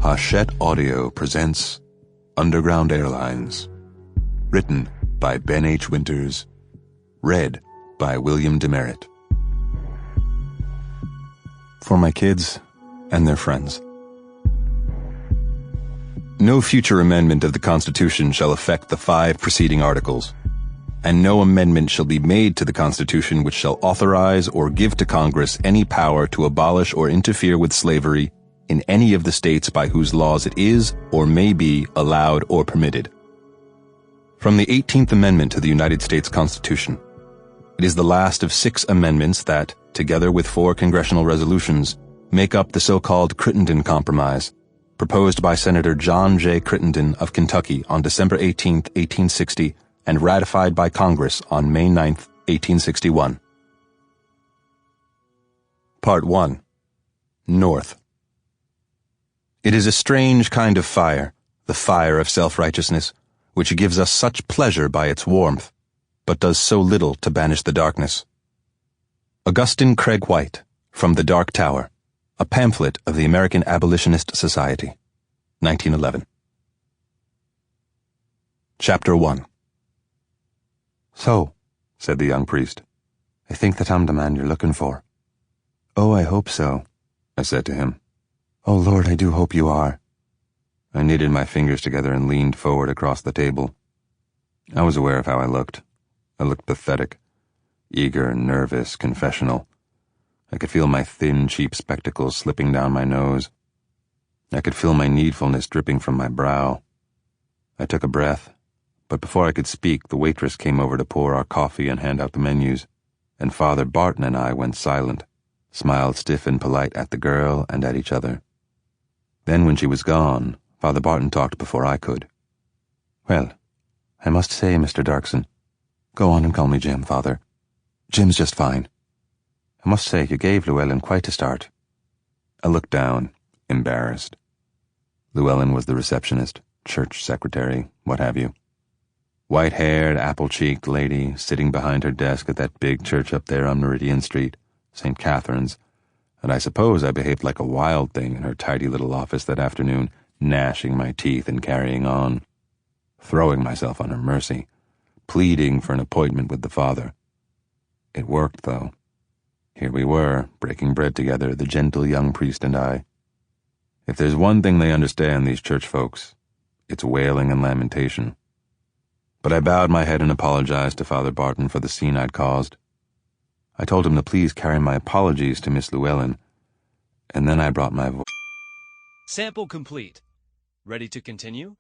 Hachette Audio presents Underground Airlines. Written by Ben H. Winters. Read by William Demeritt. For my kids and their friends. No future amendment of the Constitution shall affect the 5 preceding articles, and no amendment shall be made to the Constitution which shall authorize or give to Congress any power to abolish or interfere with slavery in any of the states by whose laws it is or may be allowed or permitted. From the 18th Amendment to the United States Constitution, it is the last of 6 amendments that, together with 4 congressional resolutions, make up the so-called Crittenden Compromise, proposed by Senator John J. Crittenden of Kentucky on December 18, 1860, and ratified by Congress on May 9, 1861. Part 1. North. It is a strange kind of fire, the fire of self-righteousness, which gives us such pleasure by its warmth, but does so little to banish the darkness. Augustine Craig White, From the Dark Tower, a pamphlet of the American Abolitionist Society, 1911. Chapter 1. "So," said the young priest, "I think that I'm the man you're looking for." "Oh, I hope so," I said to him. "Oh, Lord, I do hope you are." I knitted my fingers together and leaned forward across the table. I was aware of how I looked. I looked pathetic, eager, nervous, confessional. I could feel my thin, cheap spectacles slipping down my nose. I could feel my needfulness dripping from my brow. I took a breath, but before I could speak, the waitress came over to pour our coffee and hand out the menus, and Father Barton and I went silent, smiled stiff and polite at the girl and at each other. Then when she was gone, Father Barton talked before I could. "Well, I must say, Mr. Darkson—" "Go on and call me Jim, Father. Jim's just fine. I must say you gave Llewellyn quite a start." I looked down, embarrassed. Llewellyn was the receptionist, church secretary, what have you. White-haired, apple-cheeked lady sitting behind her desk at that big church up there on Meridian Street, St. Catherine's, and I suppose I behaved like a wild thing in her tidy little office that afternoon, gnashing my teeth and carrying on, throwing myself on her mercy, pleading for an appointment with the Father. It worked, though. Here we were, breaking bread together, the gentle young priest and I. If there's one thing they understand, these church folks, it's wailing and lamentation. But I bowed my head and apologized to Father Barton for the scene I'd caused. I told him to please carry my apologies to Miss Llewellyn, and then I brought my voice. Sample complete. Ready to continue?